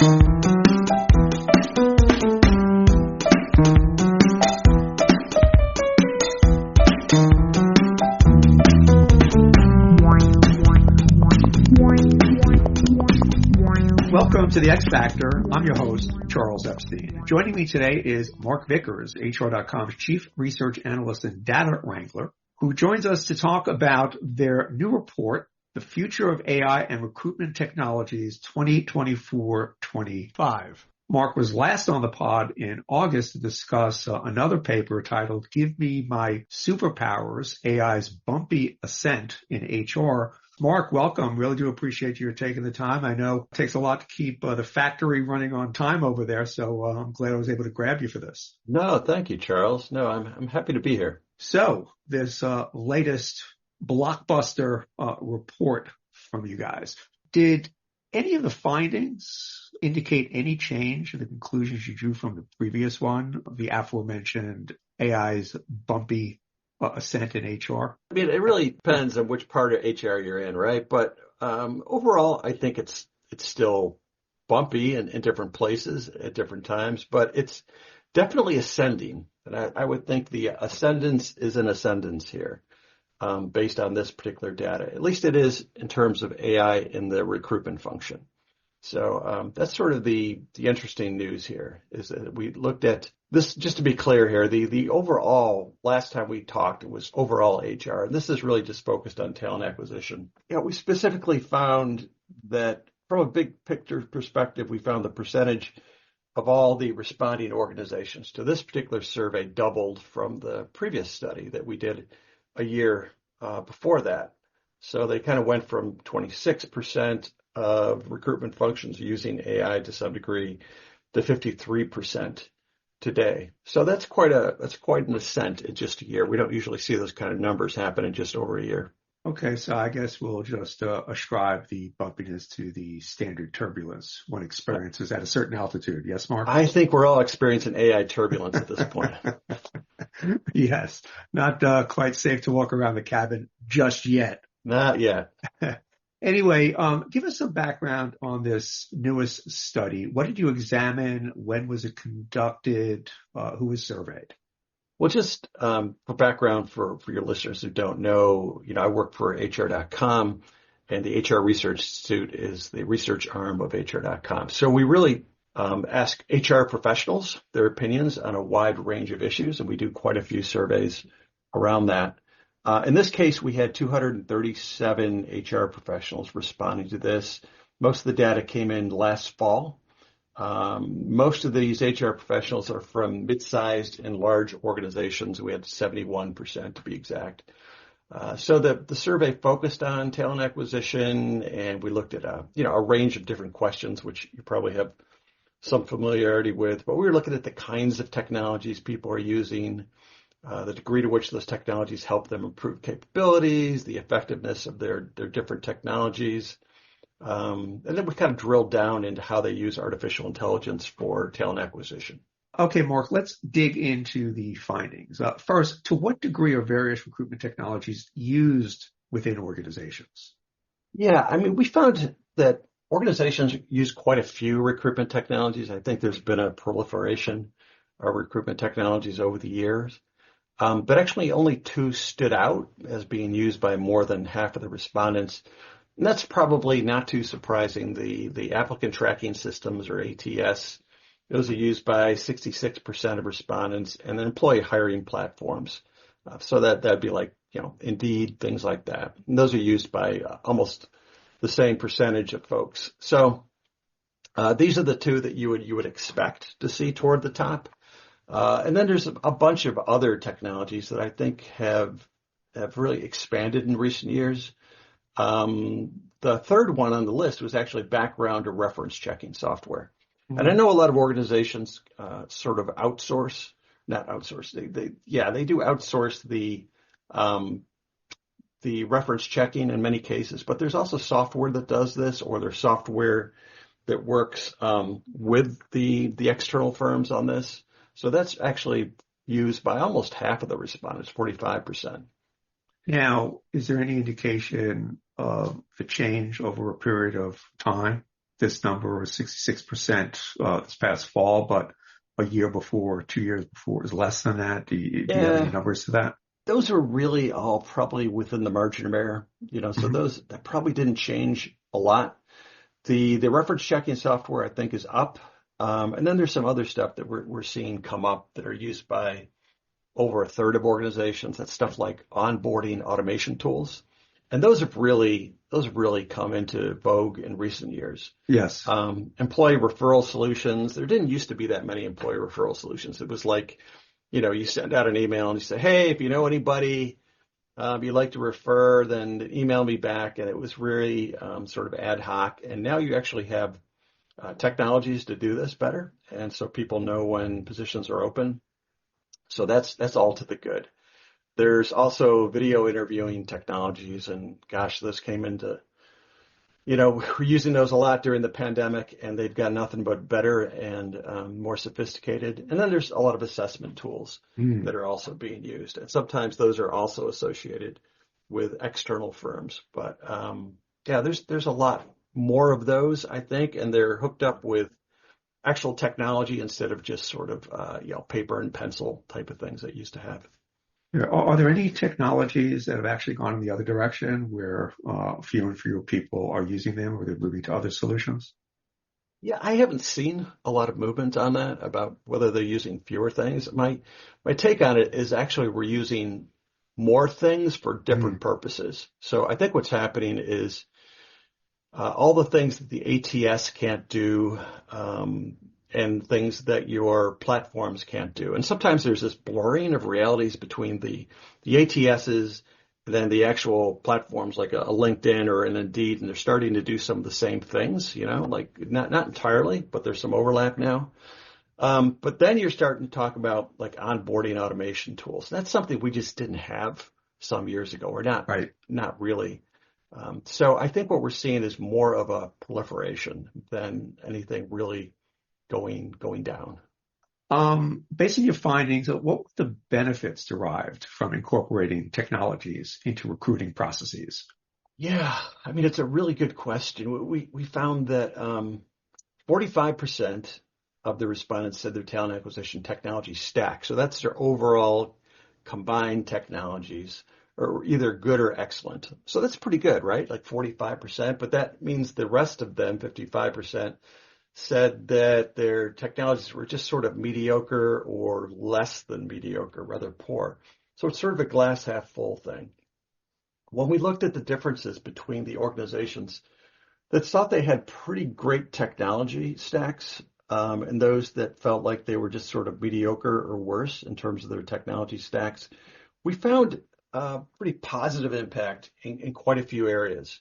Welcome to the X Factor. I'm your host, Charles Epstein. Joining me today is Mark Vickers, HR.com's Chief Research Analyst and Data Wrangler, who joins us to talk about their new report, The Future of AI and Recruitment Technologies 2024-25. Mark was last on the pod in August to discuss another paper titled Give Me My Superpowers, AI's Bumpy Ascent in HR. Mark, welcome. Really do appreciate you taking the time. I know it takes a lot to keep the factory running on time over there, so I'm glad I was able to grab you for this. No, thank you, Charles. No, I'm happy to be here. So this latest blockbuster report from you guys, did any of the findings indicate any change in the conclusions you drew from the previous one, the aforementioned AI's bumpy ascent in HR? I mean, it really depends on which part of HR you're in, right? But overall, I think it's still bumpy in different places at different times, but it's definitely ascending. And I would think the ascendance is an ascendance here based on this particular data. At least it is in terms of AI in the recruitment function. So that's sort of the interesting news here is that we looked at this, just to be clear here, the overall, last time we talked, it was overall HR, and this is really just focused on talent acquisition. We specifically found that from a big picture perspective, we found the percentage of all the responding organizations to this particular survey doubled from the previous study that we did a year before that. So they kind of went from 26% of recruitment functions using AI to some degree to 53% today. So that's quite an ascent in just a year. We don't usually see those kind of numbers happen in just over a year. Okay, so I guess we'll just ascribe the bumpiness to the standard turbulence one experiences at a certain altitude. Yes, Mark? I think we're all experiencing AI turbulence at this point. Yes, not quite safe to walk around the cabin just yet. Not yet. Anyway, give us some background on this newest study. What did you examine? When was it conducted? Who was surveyed? Well, just for background for your listeners who don't know, I work for HR.com, and the HR Research Institute is the research arm of HR.com. So we really ask HR professionals their opinions on a wide range of issues, and we do quite a few surveys around that. In this case, we had 237 HR professionals responding to this. Most of the data came in last fall. Most of these HR professionals are from mid-sized and large organizations. We had 71% to be exact. So the survey focused on talent acquisition, and we looked at a range of different questions, which you probably have some familiarity with. But we were looking at the kinds of technologies people are using, the degree to which those technologies help them improve capabilities, the effectiveness of their different technologies. And then we kind of drilled down into how they use artificial intelligence for talent acquisition. Okay, Mark, let's dig into the findings. First, to what degree are various recruitment technologies used within organizations? Yeah, I mean, we found that organizations use quite a few recruitment technologies. I think there's been a proliferation of recruitment technologies over the years. But actually only two stood out as being used by more than half of the respondents. And that's probably not too surprising. The applicant tracking systems, or ATS, those are used by 66% of respondents, and then employee hiring platforms. So that'd be like, Indeed, things like that. And those are used by almost the same percentage of folks. So these are the two that you would expect to see toward the top. And then there's a bunch of other technologies that I think have really expanded in recent years. The third one on the list was actually background or reference checking software. Mm-hmm. And I know a lot of organizations sort of outsource, not outsource, they do outsource the reference checking in many cases, but there's also software that does this, or there's software that works with the external firms on this. So that's actually used by almost half of the respondents, 45%. Now, is there any indication of the change over a period of time? this number was 66% this past fall, but a year before, 2 years before, is less than that. Do you have any Yeah, numbers to that? those are really all probably within the margin of error, so Hmm. those that probably didn't change a lot. The reference checking software I think is up. And then there's some other stuff that we're seeing come up that are used by over a third of organizations. That's stuff like onboarding automation tools. And those have really come into vogue in recent years. Yes. Employee referral solutions. There didn't used to be that many employee referral solutions. It was like, you send out an email and you say, hey, if you know anybody you'd like to refer, then email me back. And it was really sort of ad hoc. And now you actually have technologies to do this better. And so people know when positions are open. So that's all to the good. There's also video interviewing technologies, and gosh, those came into, we're using those a lot during the pandemic, and they've got nothing but better and more sophisticated. And then there's a lot of assessment tools Mm. that are also being used, and sometimes those are also associated with external firms. But yeah, there's a lot more of those, I think, and they're hooked up with actual technology instead of just sort of paper and pencil type of things that used to have. Yeah. Are there any technologies that have actually gone in the other direction where fewer and fewer people are using them or they're moving to other solutions? Yeah, I haven't seen a lot of movement on that about whether they're using fewer things. My take on it is actually we're using more things for different Mm. purposes. So I think what's happening is all the things that the ATS can't do, and things that your platforms can't do. And sometimes there's this blurring of realities between the ATSs and then the actual platforms like a LinkedIn or an Indeed, and they're starting to do some of the same things, like not entirely, but there's some overlap now. But then you're starting to talk about like onboarding automation tools. That's something we just didn't have some years ago, or not Right. not really. So I think what we're seeing is more of a proliferation than anything really going down. Based on your findings, what were the benefits derived from incorporating technologies into recruiting processes? Yeah, I mean it's a really good question. We found that 45% of the respondents said their talent acquisition technology stack. So that's their overall combined technologies are either good or excellent. So that's pretty good, right? Like 45%, but that means the rest of them, 55%, said that their technologies were just sort of mediocre or less than mediocre, rather poor. So it's sort of a glass half full thing. When we looked at the differences between the organizations that thought they had pretty great technology stacks, and those that felt like they were just sort of mediocre or worse in terms of their technology stacks, we found a pretty positive impact in quite a few areas.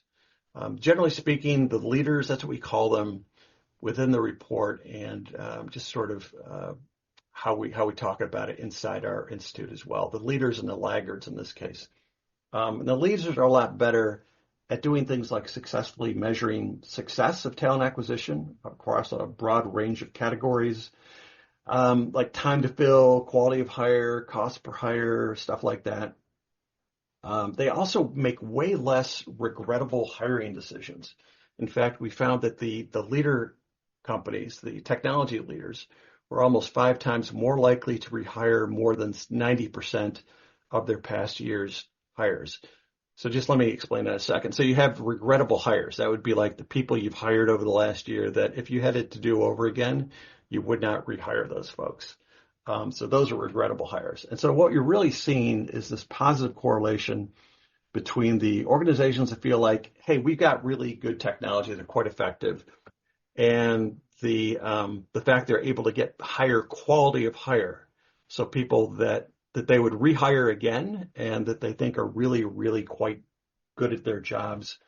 Generally speaking, the leaders, that's what we call them within the report, and just sort of how we talk about it inside our institute as well. The leaders and the laggards in this case. And the leaders are a lot better at doing things like successfully measuring success of talent acquisition across a broad range of categories, like time to fill, quality of hire, cost per hire, stuff like that. They also make way less regrettable hiring decisions. In fact, we found that the leader companies, the technology leaders, were almost 5 times more likely to rehire more than 90% of their past year's hires. So just let me explain that a second. So you have regrettable hires. That would be like the people you've hired over the last year that if you had it to do over again, you would not rehire those folks. So those are regrettable hires. And so what you're really seeing is this positive correlation between the organizations that feel like, hey, we've got really good technology, they're quite effective, and the fact they're able to get higher quality of hire. So people that they would rehire again and that they think are really, really quite good at their jobs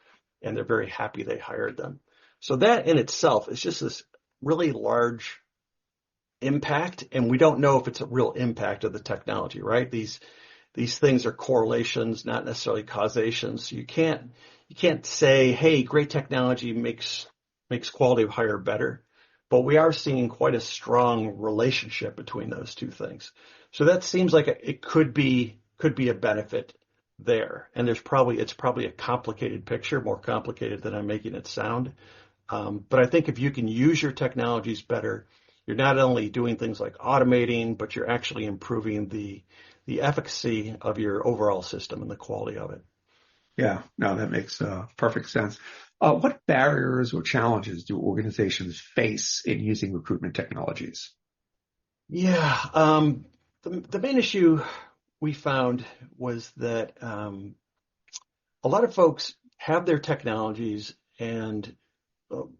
and they're very happy they hired them. So that in itself is just this really large impact, and we don't know if it's a real impact of the technology, right? These things are correlations, not necessarily causations. So you can't say, hey, great technology makes quality of hire better. But we are seeing quite a strong relationship between those two things. So that seems like it could be a benefit there. And it's probably a complicated picture, more complicated than I'm making it sound. But I think if you can use your technologies better, you're not only doing things like automating, but you're actually improving the efficacy of your overall system and the quality of it. Yeah, no, that makes perfect sense. What barriers or challenges do organizations face in using recruitment technologies? Yeah, the main issue we found was that a lot of folks have their technologies, and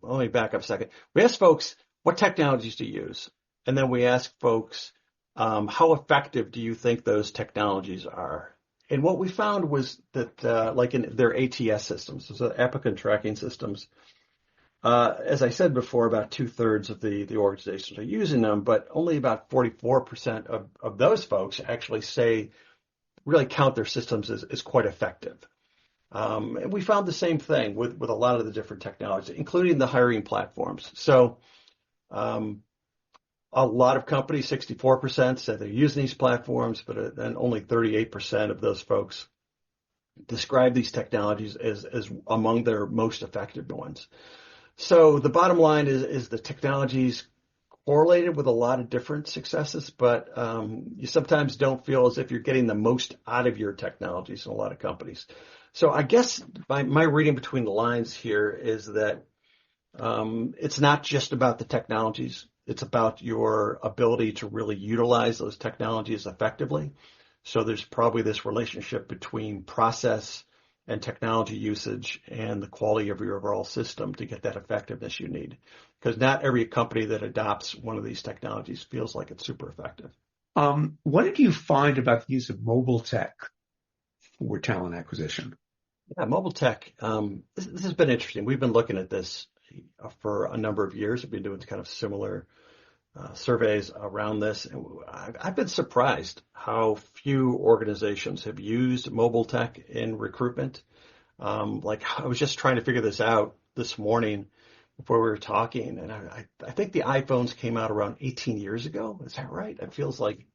let me back up a second. We asked folks, what technologies do you use? And then we asked folks, how effective do you think those technologies are? And what we found was that, like in their ATS systems, so applicant tracking systems, as I said before, about 2/3 of the organizations are using them, but only about 44% of those folks actually really count their systems as quite effective. And we found the same thing with a lot of the different technologies, including the hiring platforms. So um, a lot of companies, 64%, said they're using these platforms, but then only 38% of those folks describe these technologies as among their most effective ones. So the bottom line is the technologies correlated with a lot of different successes, but you sometimes don't feel as if you're getting the most out of your technologies in a lot of companies. So I guess my reading between the lines here is that it's not just about the technologies. It's about your ability to really utilize those technologies effectively. So there's probably this relationship between process and technology usage and the quality of your overall system to get that effectiveness you need. Because not every company that adopts one of these technologies feels like it's super effective. What did you find about the use of mobile tech for talent acquisition? Yeah, mobile tech, this has been interesting. We've been looking at this for a number of years. We've been doing kind of similar surveys around this. And I've been surprised how few organizations have used mobile tech in recruitment. Like I was just trying to figure this out this morning before we were talking, and I think the iPhones came out around 18 years ago. Is that right? It feels like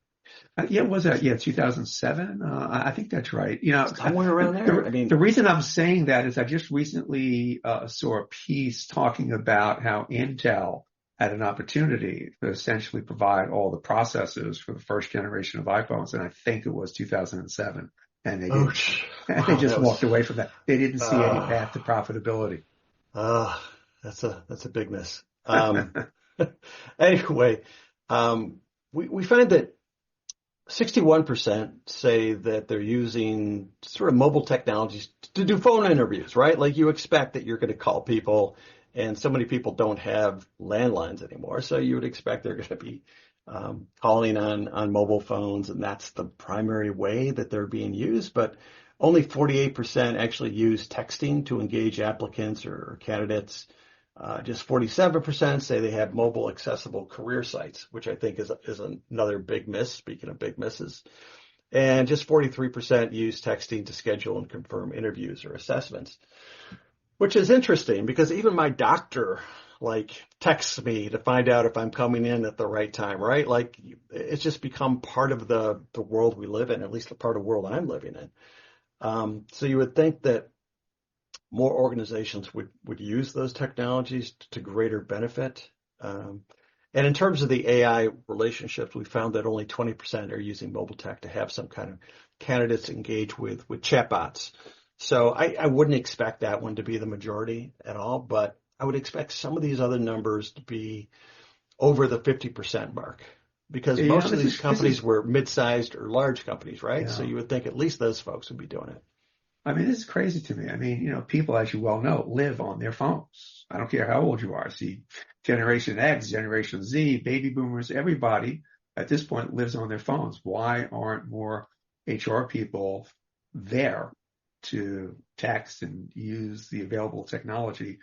Yeah, was that? Yeah, 2007. I think that's right. somewhere around there. I The mean, reason I'm saying that is I just recently saw a piece talking about how Intel had an opportunity to essentially provide all the processors for the first generation of iPhones, and I think it was 2007, and they oh, didn't. And they wow, just that was walked away from that. They didn't see any uh, path to profitability. uh, that's a big miss. Anyway, we find that 61% say that they're using sort of mobile technologies to do phone interviews, right? Like you expect that you're going to call people, and so many people don't have landlines anymore. So you would expect they're going to be calling on mobile phones, and that's the primary way that they're being used. But only 48% actually use texting to engage applicants or candidates. Just 47% say they have mobile accessible career sites, which I think is another big miss, speaking of big misses. And just 43% use texting to schedule and confirm interviews or assessments, which is interesting because even my doctor like texts me to find out if I'm coming in at the right time, right? Like it's just become part of the world we live in, at least the part of the world I'm living in. So you would think that more organizations would use those technologies to greater benefit. And in terms of the AI relationships, we found that only 20% are using mobile tech to have some kind of candidates engage with chatbots. So I wouldn't expect that one to be the majority at all, but I would expect some of these other numbers to be over the 50% mark because most of these This companies is, were mid-sized or large companies, right? So yeah. you would think at least those folks would be doing it. I mean, this is crazy to me. I mean, people, as you well know, live on their phones. I don't care how old you are. See, Generation X, Generation Z, baby boomers, everybody at this point lives on their phones. Why aren't more HR people there to text and use the available technology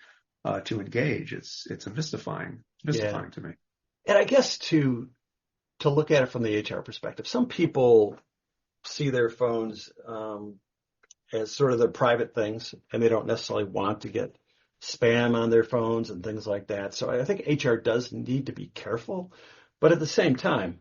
to engage? It's a Yeah. mystifying to me. And I guess to look at it from the HR perspective, some people see their phones as sort of their private things, and they don't necessarily want to get spam on their phones and things like that. So I think HR does need to be careful. But at the same time,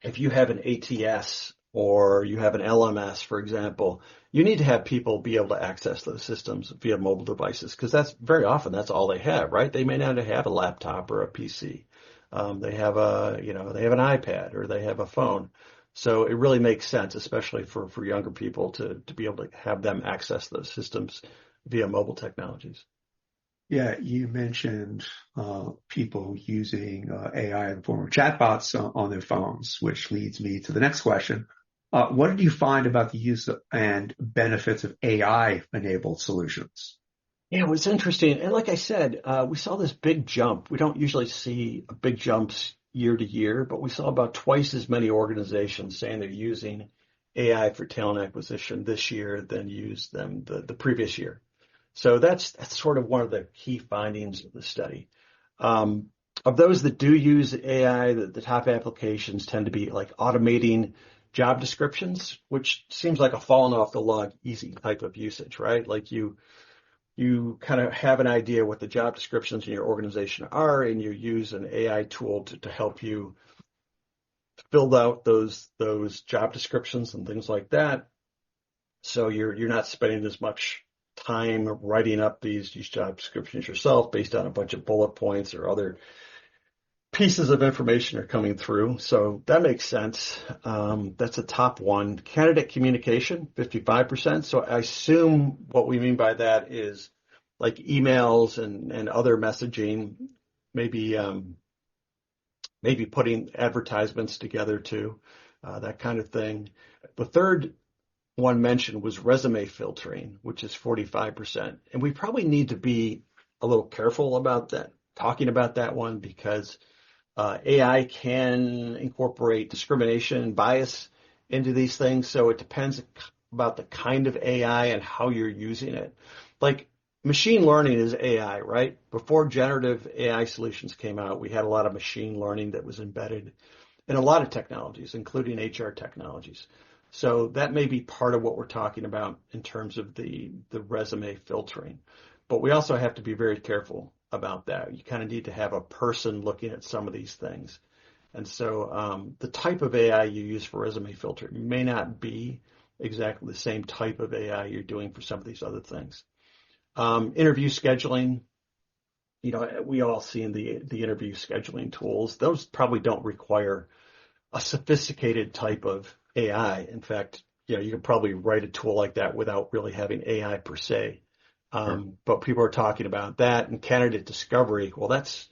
if you have an ATS or you have an LMS, for example, you need to have people be able to access those systems via mobile devices because that's very often that's all they have, right? They may not have a laptop or a PC. They have they have an iPad or they have a phone. So it really makes sense, especially for younger people to be able to have them access those systems via mobile technologies. Yeah, you mentioned people using AI in the form of chatbots on their phones, which leads me to the next question. What did you find about the use and benefits of AI-enabled solutions? Yeah, it was interesting. And like I said, we saw this big jump. We don't usually see big jumps year to year, but we saw about twice as many organizations saying they're using AI for talent acquisition this year than used them the previous year. So that's sort of one of the key findings of the study. Um, of those that do use AI, the top applications tend to be like automating job descriptions, which seems like a falling off the log easy type of usage, right? Like you kind of have an idea what the job descriptions in your organization are, and you use an AI tool to help you build out those job descriptions and things like that. So you're not spending as much time writing up these job descriptions yourself based on a bunch of bullet points or other pieces of information are coming through. So that makes sense. That's a top one. Candidate communication, 55%. So I assume what we mean by that is like emails and other messaging, maybe maybe putting advertisements together too, that kind of thing. The third one mentioned was resume filtering, which is 45%. And we probably need to be a little careful about that, talking about that one because AI can incorporate discrimination and bias into these things. So it depends about the kind of AI and how you're using it. Like machine learning is AI, right? Before generative AI solutions came out, we had a lot of machine learning that was embedded in a lot of technologies, including HR technologies. So that may be part of what we're talking about in terms of the resume filtering. But we also have to be very careful about that. You kind of need to have a person looking at some of these things. And so the type of AI you use for resume filtering may not be exactly the same type of AI you're doing for some of these other things. Interview scheduling, we all see in the interview scheduling tools, those probably don't require a sophisticated type of AI. In fact, you could probably write a tool like that without really having AI per se. Sure. But people are talking about that and candidate discovery. Well, that's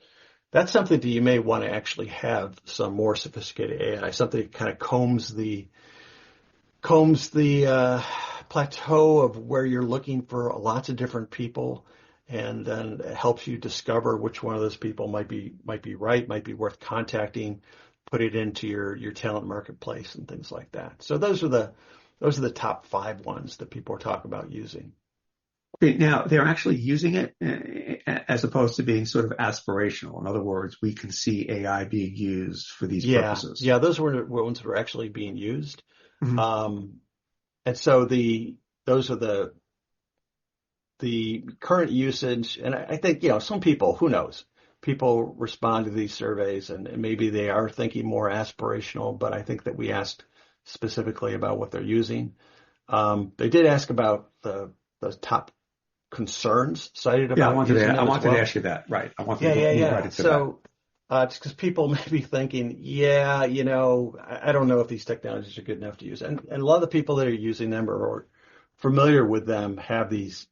something that you may want to actually have some more sophisticated AI, something that kind of combs the plateau of where you're looking for lots of different people, and then it helps you discover which one of those people might be right, might be worth contacting, put it into your talent marketplace and things like that. So those are the top five ones that people are talking about using. Okay, now, they're actually using it as opposed to being sort of aspirational. In other words, we can see AI being used for these Yeah, purposes. yeah, those were ones that were actually being used. Mhm. And so those are the current usage. And I think, some people, who knows, people respond to these surveys and maybe they are thinking more aspirational, but I think that we asked specifically about what they're using. They did ask about the top concerns cited Yeah, about using I them as wanted to well. ask you that. Right. I wanted Yeah, to yeah, move right yeah. into that. So just because people may be thinking, yeah, I don't know if these technologies are good enough to use. And a lot of the people that are using them or familiar with them have these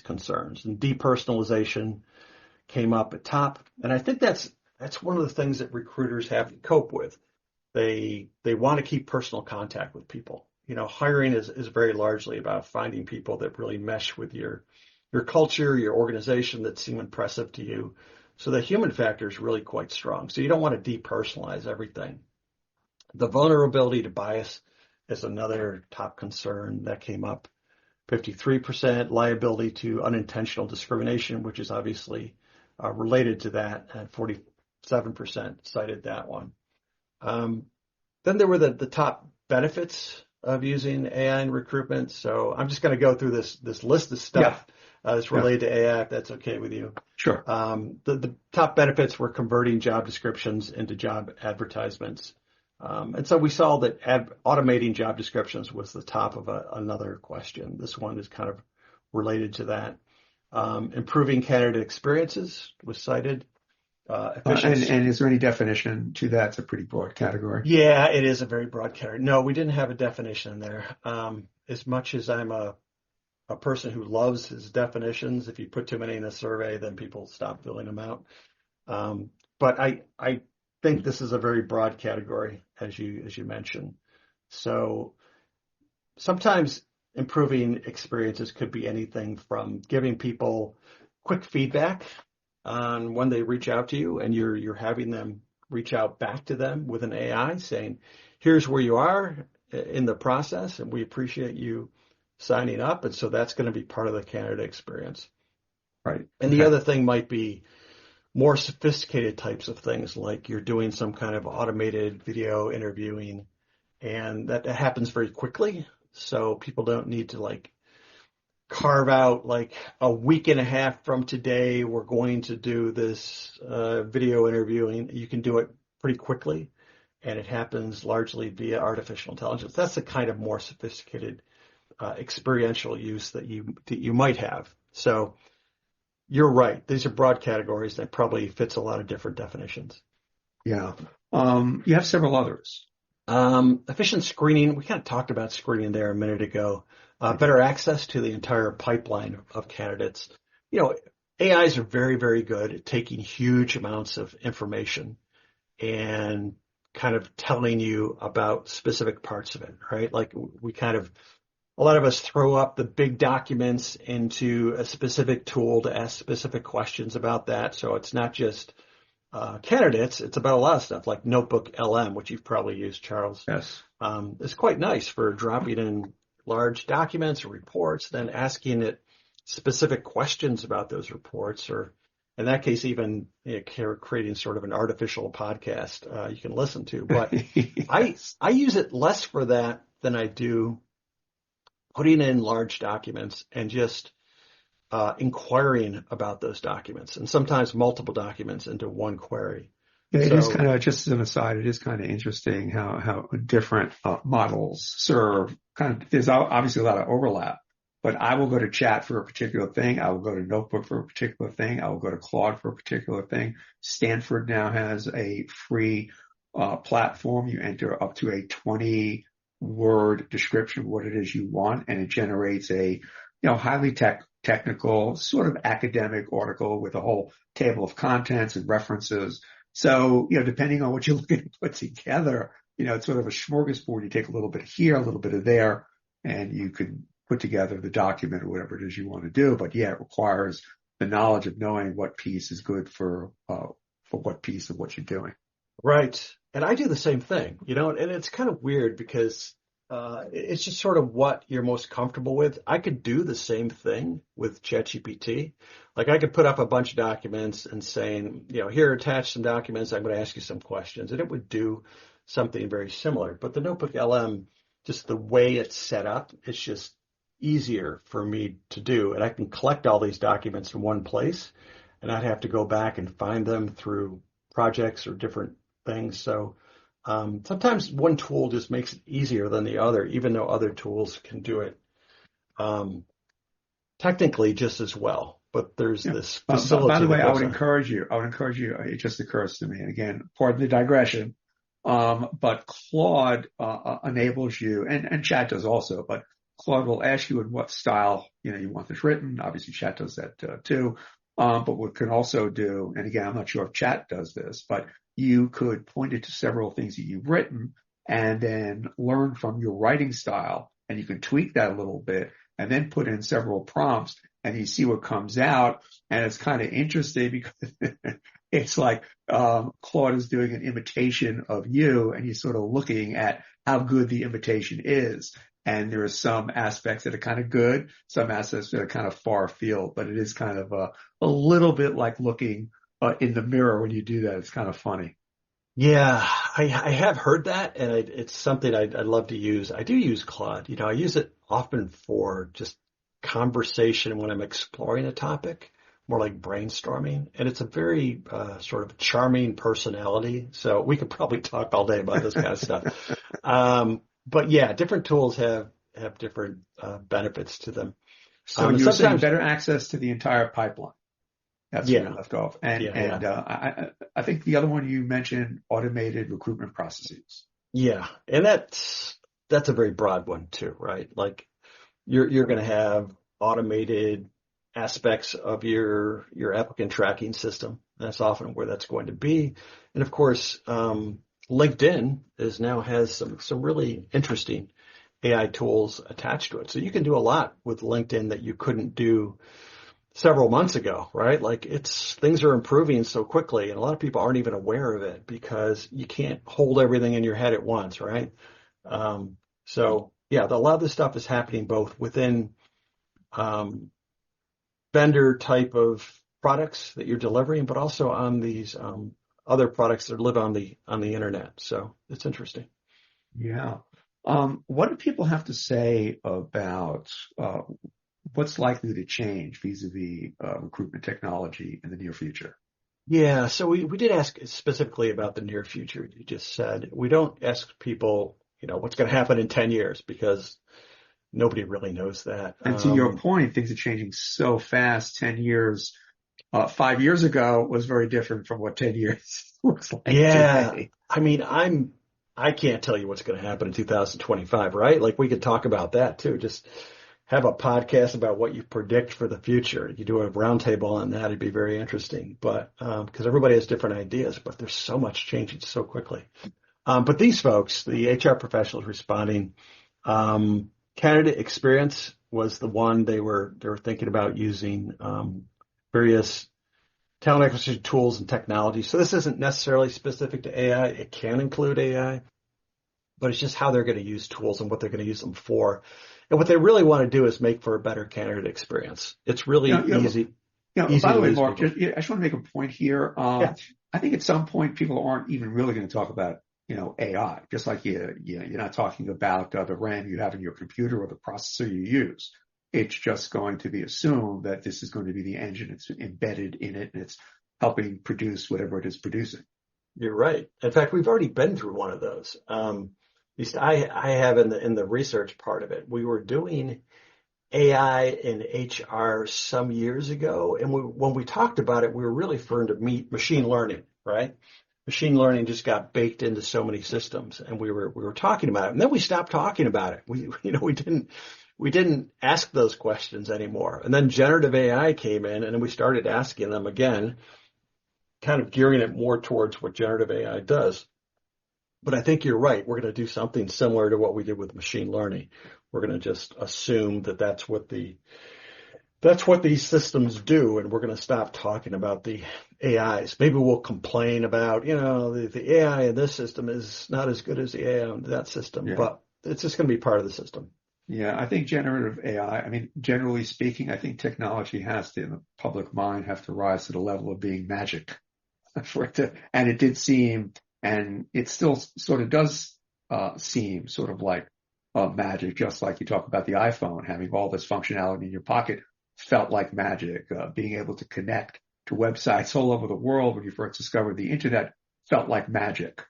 concerns. And depersonalization came up at top. And I think that's one of the things that recruiters have to cope with. They want to keep personal contact with people. Hiring is very largely about finding people that really mesh with your culture, your organization, that seem impressive to you. So the human factor is really quite strong. So you don't want to depersonalize everything. The vulnerability to bias is another top concern that came up. 53% liability to unintentional discrimination, which is obviously related to that, and 47% cited that one. Then there were the top benefits of using AI in recruitment. So I'm just going to go through this list of Yeah. stuff that's Yeah. related to AI, if that's okay with you. Sure. The top benefits were converting job descriptions into job advertisements. And so we saw that automating job descriptions was the top of another question. This one is kind of related to that. Improving candidate experiences was cited. Efficiency. And is there any definition to that? It's a pretty broad category. Yeah, it is a very broad category. No, we didn't have a definition there. As much as I'm a person who loves his definitions, if you put too many in a survey, then people stop filling them out. But I think this is a very broad category, as you mentioned. So sometimes improving experiences could be anything from giving people quick feedback on when they reach out to you, and you're having them reach out back to them with an AI saying, "Here's where you are in the process, and we appreciate you signing up." And so that's going to be part of the candidate experience. Right. And the other thing might be more sophisticated types of things, like you're doing some kind of automated video interviewing, and that happens very quickly. So people don't need to like carve out like a week and a half from today, we're going to do this video interviewing. You can do it pretty quickly, and it happens largely via artificial intelligence. That's the kind of more sophisticated experiential use that you might have. So you're right. These are broad categories that probably fits a lot of different definitions. Yeah. You have several others. Efficient screening. We kind of talked about screening there a minute ago. Better access to the entire pipeline of candidates. You know, AIs are very, very good at taking huge amounts of information and kind of telling you about specific parts of it, right? Like a lot of us throw up the big documents into a specific tool to ask specific questions about that. So it's not just candidates, it's about a lot of stuff like Notebook LM, which you've probably used, Charles. Yes. It's quite nice for dropping in large documents or reports, then asking it specific questions about those reports, or in that case, even creating sort of an artificial podcast you can listen to. But Yes. I use it less for that than I do putting in large documents and just inquiring about those documents, and sometimes multiple documents into one query. It So, is kind of, just as an aside, it is kind of interesting how different models serve. Kind of, there's obviously a lot of overlap, but I will go to Chat for a particular thing. I will go to Notebook for a particular thing. I will go to Claude for a particular thing. Stanford now has a free platform. You enter up to a 20-word description of what it is you want, and it generates a highly technical, sort of academic article with a whole table of contents and references. So, depending on what you're looking to put together, it's sort of a smorgasbord. You take a little bit here, a little bit of there, and you can put together the document or whatever it is you want to do. But yeah, it requires the knowledge of knowing what piece is good for what piece of what you're doing. right. And I do the same thing, and it's kind of weird because it's just sort of what you're most comfortable with. I could do the same thing with ChatGPT. Like I could put up a bunch of documents and saying, here, attach some documents. I'm going to ask you some questions, and it would do something very similar. But the Notebook LM, just the way it's set up, it's just easier for me to do. And I can collect all these documents in one place, and I'd have to go back and find them through projects or different things. So sometimes one tool just makes it easier than the other, even though other tools can do it technically just as well. But there's this facility. By the way, that I goes would on. encourage you. It just occurs to me, and again, pardon the digression. But Claude enables you, and Chat does also. But Claude will ask you in what style you want this written. Obviously, Chat does that too. But what it can also do, and again, I'm not sure if Chat does this, but you could point it to several things that you've written and then learn from your writing style, and you can tweak that a little bit and then put in several prompts and you see what comes out. And it's kind of interesting because it's like Claude is doing an imitation of you, and you're sort of looking at how good the imitation is. And there are some aspects that are kind of good, some aspects that are kind of far afield, but it is kind of a little bit like looking in the mirror when you do that. It's kind of funny. Yeah, I have heard that, and it's something I'd love to use. I do use Claude. I use it often for just conversation when I'm exploring a topic more like brainstorming. And it's a very sort of charming personality. So we could probably talk all day about this kind of stuff. But yeah, different tools have different benefits to them. So And you were saying sometimes, better access to the entire pipeline. That's where we yeah, left off. And yeah, yeah, and I think the other one you mentioned, automated recruitment processes. yeah. And that's a very broad one too, right? Like you're going to have automated aspects of your applicant tracking system. That's often where that's going to be. And of course, LinkedIn is now has some really interesting AI tools attached to it. So you can do a lot with LinkedIn that you couldn't do several months ago, right? Like things are improving so quickly, and a lot of people aren't even aware of it because you can't hold everything in your head at once, right? So yeah, a lot of this stuff is happening both within um, vendor type of products that you're delivering, but also on these other products that live on the internet. So it's interesting. Yeah. What do people have to say about what's likely to change vis-a-vis recruitment technology in the near future? Yeah, so we did ask specifically about the near future. You just said we don't ask people, what's going to happen in 10 years because nobody really knows that. And to your point, things are changing so fast. 10 years, 5 years ago was very different from what 10 years looks like Yeah, today. I mean, I can't tell you what's going to happen in 2025, right? Like we could talk about that too. Just have a podcast about what you predict for the future. You do a roundtable on that, it'd be very interesting. But because everybody has different ideas, but there's so much changing so quickly. But these folks, the HR professionals responding, candidate experience was the one they were thinking about using various talent acquisition tools and technology. So this isn't necessarily specific to AI. It can include AI, but it's just how they're going to use tools and what they're going to use them for. And what they really want to do is make for a better candidate experience. It's really By easy the to way, lose Mark, people. I just want to make a point here. Yeah, I think at some point people aren't even really going to talk about, AI, just like you're not talking about the RAM you have in your computer or the processor you use. It's just going to be assumed that this is going to be the engine. It's embedded in it and it's helping produce whatever it is producing. you're right. In fact, we've already been through one of those. At least I have in the research part of it. We were doing AI in HR some years ago, and when we talked about it, we were really referring to machine learning, right? Machine learning just got baked into so many systems, and we were talking about it, and then we stopped talking about it. We didn't ask those questions anymore, and then generative AI came in, and then we started asking them again, kind of gearing it more towards what generative AI does. But I think you're right. We're going to do something similar to what we did with machine learning. We're going to just assume that that's what these systems do, and we're going to stop talking about the AIs. Maybe we'll complain about, the AI in this system is not as good as the AI in that system, Yeah. but it's just going to be part of the system. Yeah, I think generative AI, I mean, generally speaking, I think technology has to, in the public mind, have to rise to the level of being magic for it to, and it did seem, and it still sort of does seem sort of like magic, just like you talk about the iPhone having all this functionality in your pocket felt like magic. Being able to connect to websites all over the world when you first discovered the internet felt like magic.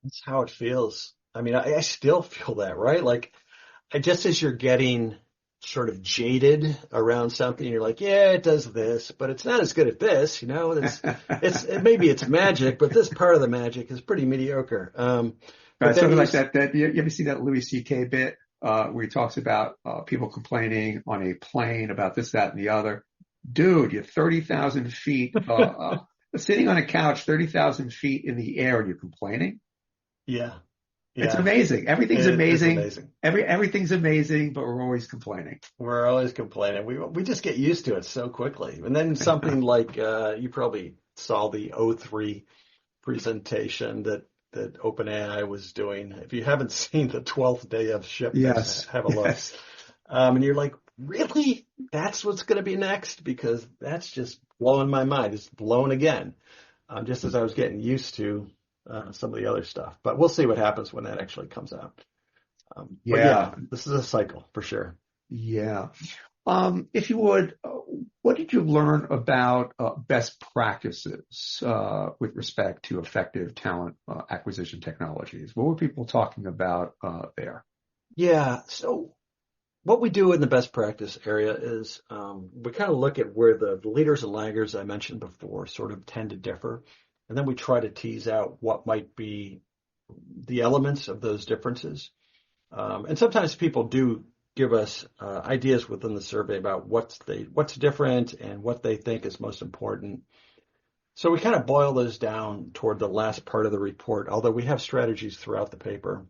That's how it feels. I mean, I still feel that, right? Like, just as you're getting sort of jaded around something, you're like, yeah, it does this, but it's not as good at this, maybe it's magic, but this part of the magic is pretty mediocre. But Right, then sort of you, like that. You ever see that Louis C.K. bit where he talks about people complaining on a plane about this, that, and the other? Dude, you're 30,000 feet sitting on a couch, 30,000 feet in the air, and you're complaining. yeah, It's yeah, amazing. Everything's it's amazing. amazing. Everything's amazing, but we're always complaining. We're always complaining. We just get used to it so quickly. And then something like, you probably saw the O3 presentation that OpenAI was doing. If you haven't seen the 12th day of shipments, Yes, have a look. yes. And you're like, really? That's what's going to be next? Because that's just blowing my mind. It's blown again, just as I was getting used to some of the other stuff. But we'll see what happens when that actually comes out. But Yeah, yeah, this is a cycle for sure. yeah. If you would, what did you learn about best practices with respect to effective talent acquisition technologies? What were people talking about there? Yeah. So what we do in the best practice area is we kind of look at where the leaders and laggards I mentioned before sort of tend to differ. And then we try to tease out what might be the elements of those differences. And sometimes people do give us ideas within the survey about what's different and what they think is most important. So we kind of boil those down toward the last part of the report, although we have strategies throughout the paper.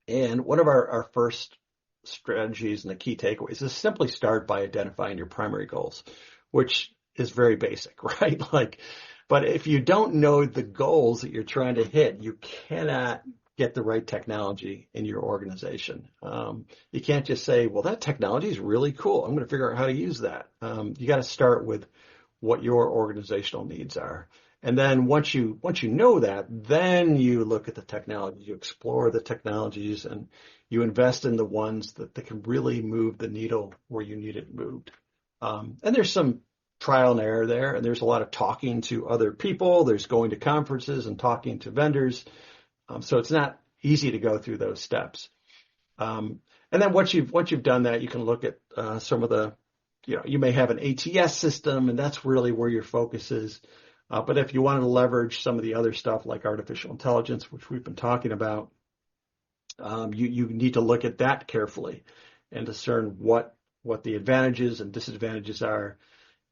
And one of our first strategies and the key takeaways is simply start by identifying your primary goals, which is very basic, right? But if you don't know the goals that you're trying to hit, you cannot get the right technology in your organization. You can't just say, well, that technology is really cool. I'm going to figure out how to use that. You got to start with what your organizational needs are. And then once you know that, then you look at the technology, you explore the technologies, and you invest in the ones that can really move the needle where you need it moved. And there's some trial and error there, and there's a lot of talking to other people. There's going to conferences and talking to vendors. So it's not easy to go through those steps. And then once you've done that, you can look at some of the, you may have an ATS system, and that's really where your focus is. But if you wanted to leverage some of the other stuff like artificial intelligence, which we've been talking about, you need to look at that carefully and discern what the advantages and disadvantages are.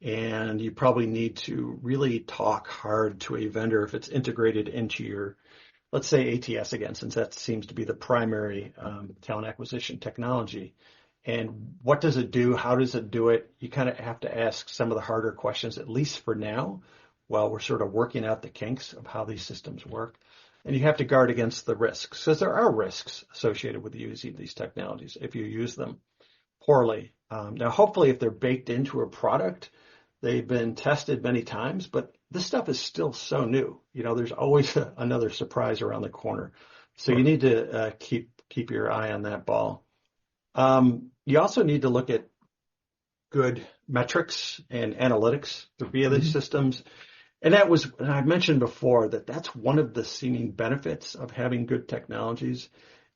And you probably need to really talk hard to a vendor if it's integrated into your, let's say ATS again, since that seems to be the primary talent acquisition technology. And what does it do? How does it do it? You kind of have to ask some of the harder questions, at least for now, while we're sort of working out the kinks of how these systems work. And you have to guard against the risks, because there are risks associated with using these technologies if you use them poorly. Now, hopefully, if they're baked into a product, they've been tested many times, but this stuff is still so new. There's always another surprise around the corner. So you need to keep your eye on that ball. You also need to look at good metrics and analytics via these systems. And I mentioned before that's one of the seeming benefits of having good technologies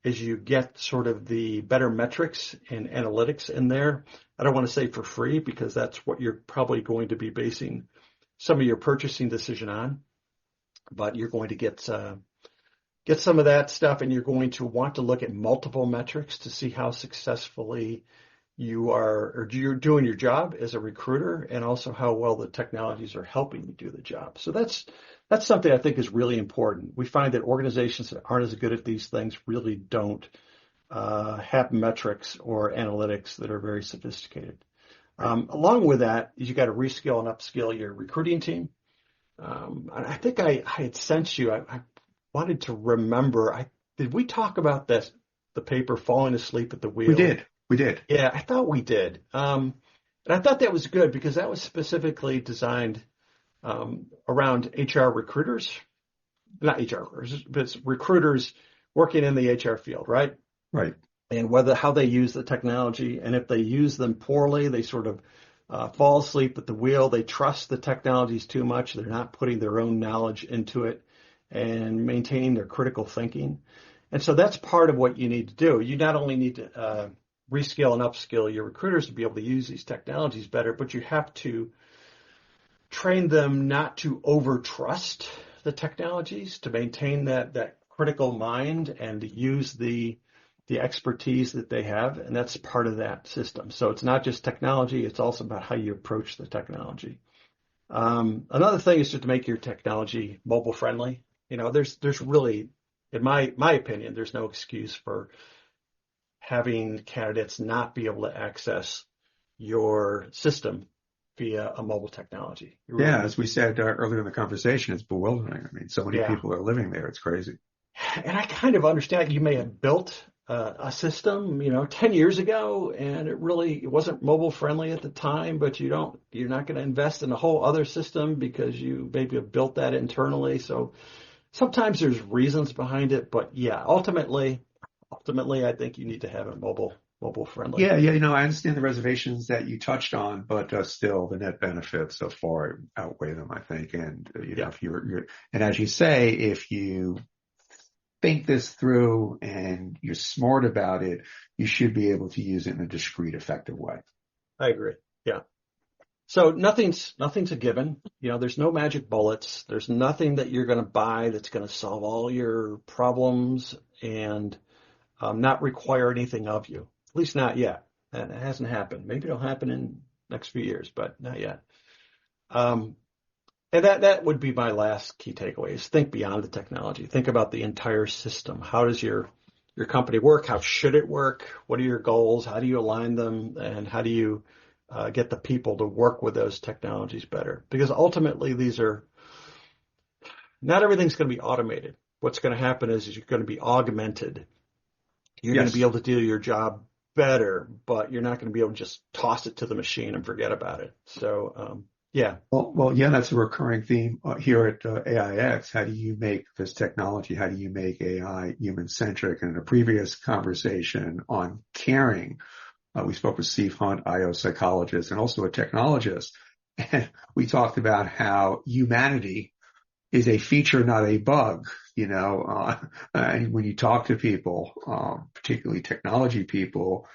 is you get sort of the better metrics and analytics in there. I don't want to say for free because that's what you're probably going to be basing some of your purchasing decision on, but you're going to get some of that stuff, and you're going to want to look at multiple metrics to see how successfully you're doing your job as a recruiter, and also how well the technologies are helping you do the job. So that's something I think is really important. We find that organizations that aren't as good at these things really don't have metrics or analytics that are very sophisticated. Along with that, you got to reskill and upskill your recruiting team. I think I had sent you. I wanted to remember. Did we talk about this? The paper falling asleep at the wheel. We did. Yeah, I thought we did. And I thought that was good because that was specifically designed around HR recruiters, not HR recruiters, but it's recruiters working in the HR field, right? Right. And how they use the technology, and if they use them poorly, they sort of fall asleep at the wheel. They trust the technologies too much. They're not putting their own knowledge into it and maintaining their critical thinking. And so that's part of what you need to do. You not only need to reskill and upskill your recruiters to be able to use these technologies better, but you have to train them not to overtrust the technologies, to maintain that critical mind and to use the expertise that they have, and that's part of that system. So it's not just technology, it's also about how you approach the technology. Another thing is just to make your technology mobile friendly. There's really, in my opinion, there's no excuse for having candidates not be able to access your system via a mobile technology. Really as we said earlier in the conversation, it's bewildering. I mean, so many people are living there. It's crazy. And I kind of understand you may have built a system, 10 years ago, and it wasn't mobile friendly at the time, but you're not going to invest in a whole other system because you maybe have built that internally. So sometimes there's reasons behind it, but yeah, ultimately, I think you need to have it mobile mobile friendly. Yeah, I understand the reservations that you touched on, but still the net benefits so far outweigh them, I think. And, Yeah, if and as you say, if you think this through and you're smart about it, you should be able to use it in a discreet, effective way. I agree. Yeah. So nothing's a given. There's no magic bullets. There's nothing that you're going to buy that's going to solve all your problems and not require anything of you. At least not yet. And it hasn't happened. Maybe it'll happen in the next few years, but not yet. Um, and that would be my last key takeaway is think beyond the technology. Think about the entire system. How does your company work? How should it work? What are your goals? How do you align them? And how do you get the people to work with those technologies better? Because ultimately, not everything's going to be automated. What's going to happen is you're going to be augmented. You're going to be Yes. able to do your job better, but you're not going to be able to just toss it to the machine and forget about it. So, yeah, Well, yeah, that's a recurring theme here at AIX. How do you make this technology? How do you make AI human centric? And in a previous conversation on caring, we spoke with Steve Hunt, IO psychologist, and also a technologist. And we talked about how humanity is a feature, not a bug. And when you talk to people, particularly technology people,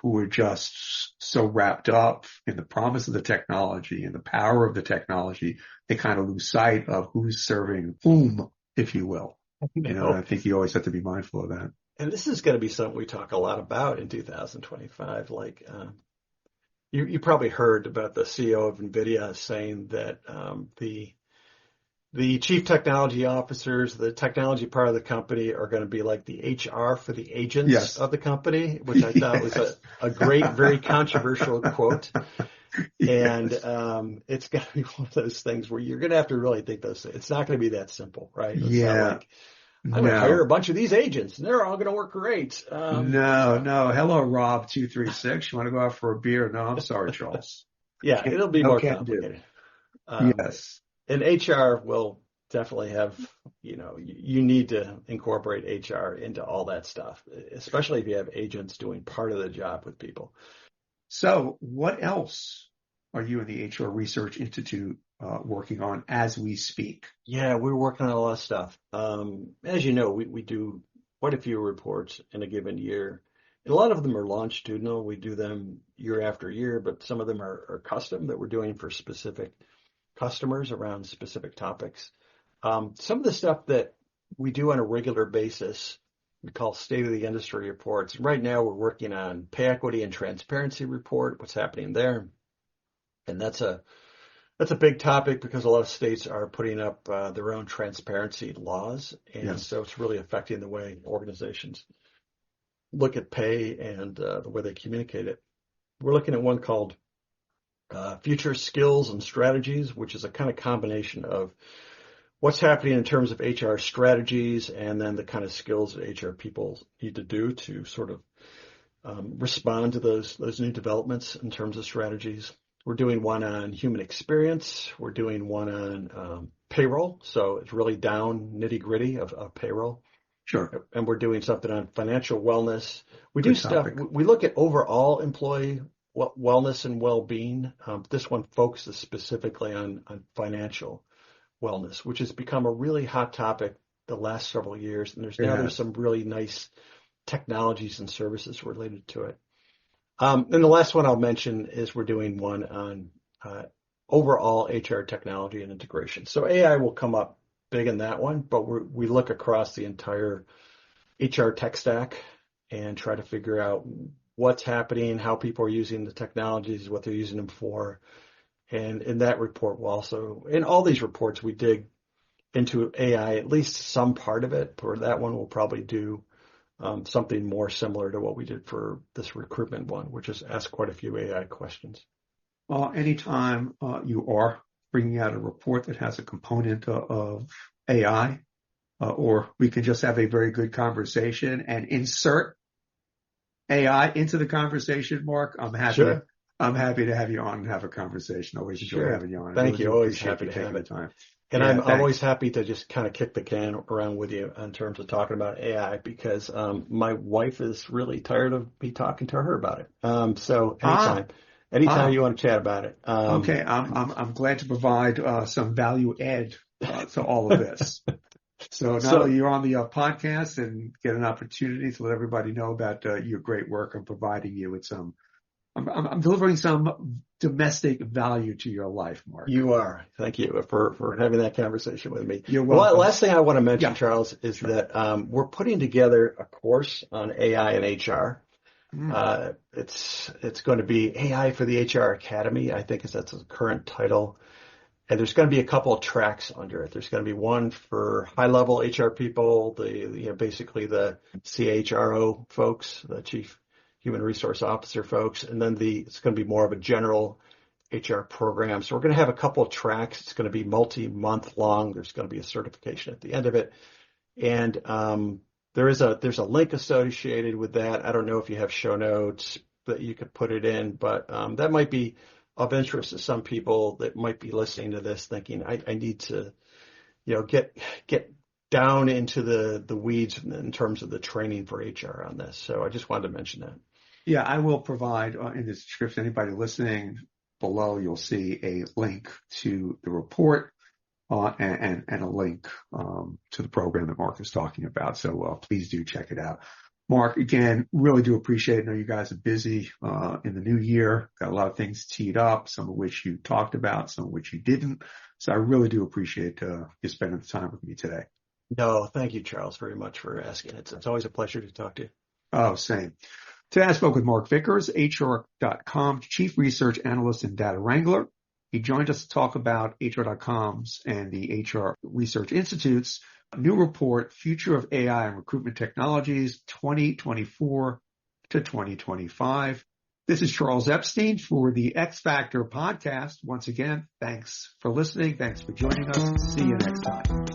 who are just so wrapped up in the promise of the technology and the power of the technology, they kind of lose sight of who's serving whom, if you will. And I no. think you always have to be mindful of that. And this is going to be something we talk a lot about in 2025. Like, you probably heard about the CEO of NVIDIA saying that the chief technology officers, the technology part of the company are going to be like the HR for the agents Yes. of the company, which I thought was Yes. a great, very controversial quote. And Yes. it's going to be one of those things where you're going to have to really think those. It's not going to be that simple, right? It's not Yeah. like I'm going to hire a No. bunch of these agents and they're all going to work great. No. No. Hello, Rob 236. You want to go out for a beer? No, I'm sorry, Charles. Yeah, it'll be No more can do. complicated. Um, Yes. and HR will definitely have, you need to incorporate HR into all that stuff, especially if you have agents doing part of the job with people. So what else are you and the HR Research Institute working on as we speak? Yeah, we're working on a lot of stuff. As you know, we do quite a few reports in a given year. And a lot of them are longitudinal. We do them year after year, but some of them are custom that we're doing for specific customers around specific topics. Some of the stuff that we do on a regular basis, we call state of the industry reports. Right now, we're working on pay equity and transparency report, what's happening there. And that's a big topic because a lot of states are putting up their own transparency laws. And Yes. so it's really affecting the way organizations look at pay and the way they communicate it. We're looking at one called Future Skills and Strategies, which is a kind of combination of what's happening in terms of HR strategies and then the kind of skills that HR people need to do to sort of respond to those new developments in terms of strategies. We're doing one on human experience. We're doing one on payroll. So it's really down nitty gritty of payroll. Sure. And we're doing something on financial wellness. We do Good stuff. topic. We look at overall employee wellness and well-being. This one focuses specifically on financial wellness, which has become a really hot topic the last several years. And It there's has. some really nice technologies and services related to it. And the last one I'll mention is we're doing one on overall HR technology and integration. So AI will come up big in that one, but we look across the entire HR tech stack and try to figure out what's happening, how people are using the technologies, what they're using them for. And in that report, in all these reports, we dig into AI, at least some part of it. For that one, we'll probably do something more similar to what we did for this recruitment one, which is ask quite a few AI questions. Anytime you are bringing out a report that has a component of AI, or we can just have a very good conversation and insert AI into the conversation, Mark, I'm happy. Sure, I'm happy to have you on and have a conversation. Always enjoy sure. having you on. I Thank really you. do Always appreciate happy you to have taking the it. time. And Yeah, I'm always thanks. happy to just kind of kick the can around with you in terms of talking about AI because my wife is really tired of me talking to her about it. So Ah, anytime ah, you want to chat about it. okay. I'm glad to provide some value add to all of this. So not only So you're on the podcast and get an opportunity to let everybody know about your great work I'm providing you with some, I'm delivering some domestic value to your life, Mark. you are. Thank you for having that conversation with me. You're The welcome. last thing I want to mention, Yeah, Charles, is sure. that we're putting together a course on AI and HR. Mm, It's going to be AI for the HR Academy. I think that's the current title. And there's going to be a couple of tracks under it. There's going to be one for high-level HR people, basically the CHRO folks, the Chief Human Resource Officer folks, and then it's going to be more of a general HR program. So we're going to have a couple of tracks. It's going to be multi-month long. There's going to be a certification at the end of it, and there's a link associated with that. I don't know if you have show notes that you could put it in, but that might be of interest to some people that might be listening to this thinking, I need to, get down into the weeds in terms of the training for HR on this. So I just wanted to mention that. yeah, I will provide in the description, anybody listening below, you'll see a link to the report and a link to the program that Mark is talking about. So please do check it out. Mark, again, really do appreciate it. I know you guys are busy in the new year. Got a lot of things teed up, some of which you talked about, some of which you didn't. So I really do appreciate you spending the time with me today. No, thank you, Charles, very much for asking. It's always a pleasure to talk to you. Oh, same. Today I spoke with Mark Vickers, HR.com Chief Research Analyst and Data Wrangler. He joined us to talk about HR.com's and the HR Research Institute's new report, Future of AI and Recruitment Technologies 2024 to 2025. This is Charles Epstein for the X Factor podcast. Once again, thanks for listening. Thanks for joining us. See you next time.